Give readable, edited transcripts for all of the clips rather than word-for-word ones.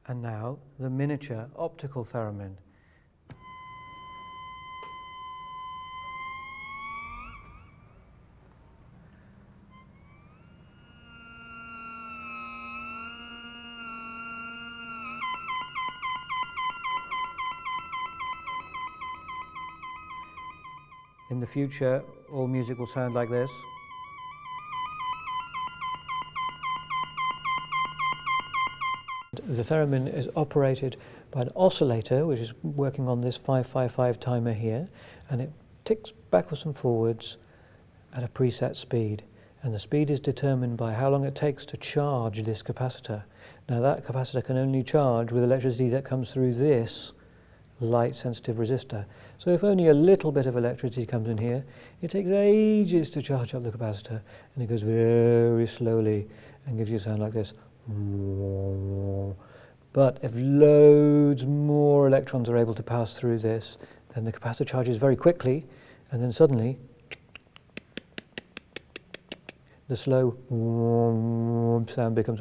And now the miniature optical theremin. In the future, all music will sound like this. The theremin is operated by an oscillator which is working on this 555 timer here, and it ticks backwards and forwards at a preset speed, and the speed is determined by how long it takes to charge this capacitor. Now that capacitor can only charge with electricity that comes through this light sensitive resistor. So if only a little bit of electricity comes in here, it takes ages to charge up the capacitor, and it goes very slowly and gives you a sound like this. But if loads more electrons are able to pass through this, then the capacitor charges very quickly, and then suddenly the slow sound becomes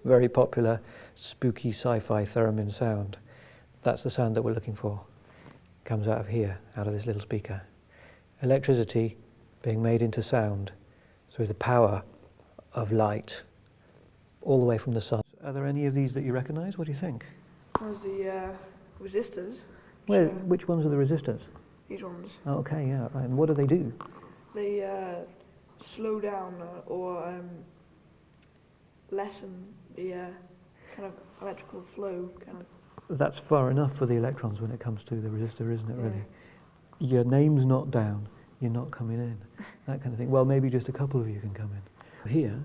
very popular, spooky sci-fi theremin sound. That's the sound that we're looking for. Comes out of here, out of this little speaker. Electricity being made into sound through the power of light, all the way from the sun. Are there any of these that you recognise? What do you think? There's the resistors. Which ones are the resistors? These ones. Oh, okay, yeah, right. And what do they do? They slow down or lessen the kind of electrical flow. That's far enough for the electrons when it comes to the resistor, isn't it, really? Your name's not down, you're not coming in, that kind of thing. Well, maybe just a couple of you can come in. Here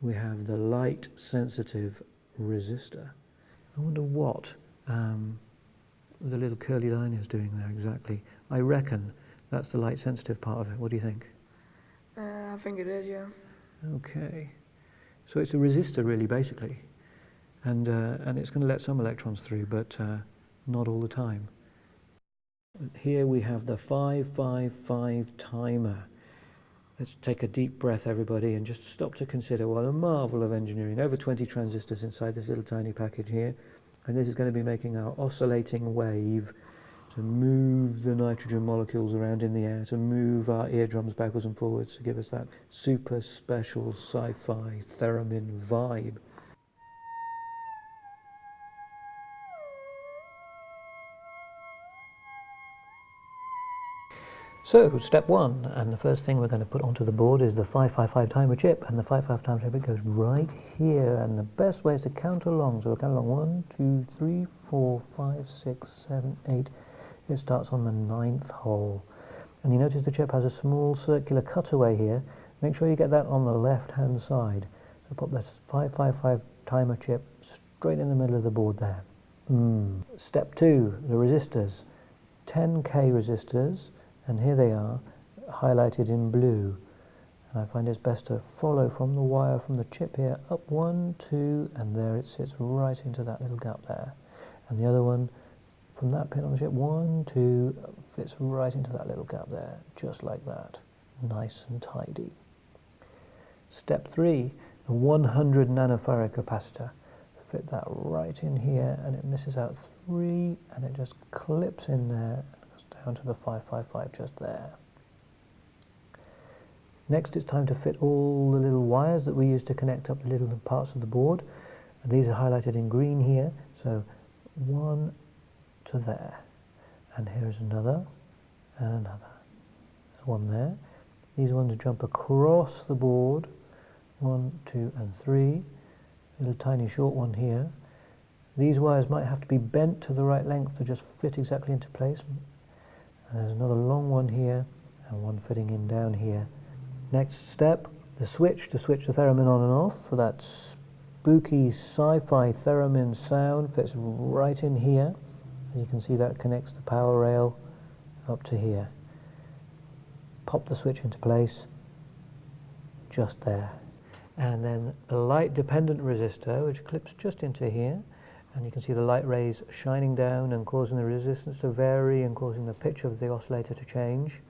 we have the light sensitive resistor. I wonder what the little curly line is doing there exactly. I reckon that's the light sensitive part of it. What do you think? I think it is, yeah. Okay. So it's a resistor really, basically. And it's going to let some electrons through, but not all the time. Here we have the 555 timer. Let's take a deep breath, everybody, and just stop to consider what a marvel of engineering. Over 20 transistors inside this little tiny package here. And this is going to be making our oscillating wave to move the nitrogen molecules around in the air, to move our eardrums backwards and forwards, to give us that super special sci-fi theremin vibe. So, step one, and the first thing we're going to put onto the board is the 555 timer chip, and the 555 timer chip goes right here, and the best way is to count along. So we'll count along 1, 2, 3, 4, 5, 6, 7, 8. It starts on the 9th hole. And you notice the chip has a small circular cutaway here. Make sure you get that on the left-hand side. So pop the 555 timer chip straight in the middle of the board there. Step 2, the resistors. 10K resistors. And here they are, highlighted in blue. And I find it's best to follow from the wire from the chip here, up 1, 2, and there it sits right into that little gap there. And the other one, from that pin on the chip, 1, 2, fits right into that little gap there, just like that. Nice and tidy. Step 3, the 100 nanofarad capacitor. Fit that right in here, and it misses out 3, and it just clips in there. Down to the 555 just there. Next it's time to fit all the little wires that we use to connect up the little parts of the board, and these are highlighted in green here, so 1 to there, and here's another and another. There's 1 there. These ones jump across the board, 1, 2 and 3, little tiny short one here. These wires might have to be bent to the right length to just fit exactly into place. And there's another long one here, and one fitting in down here. Next step, the switch to switch the theremin on and off for that spooky sci-fi theremin sound fits right in here. As you can see, that connects the power rail up to here. Pop the switch into place, just there. And then the light dependent resistor, which clips just into here. And you can see the light rays shining down and causing the resistance to vary and causing the pitch of the oscillator to change.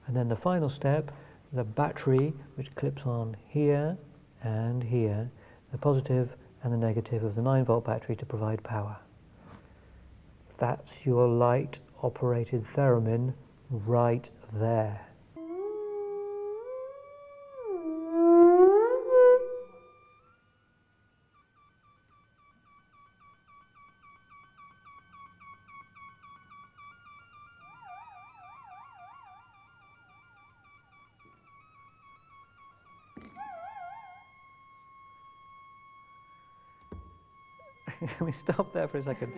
And then the final step, the battery, which clips on here and here, the positive and the negative of the 9-volt battery to provide power. That's your light-operated theremin right there. Can we stop there for a second?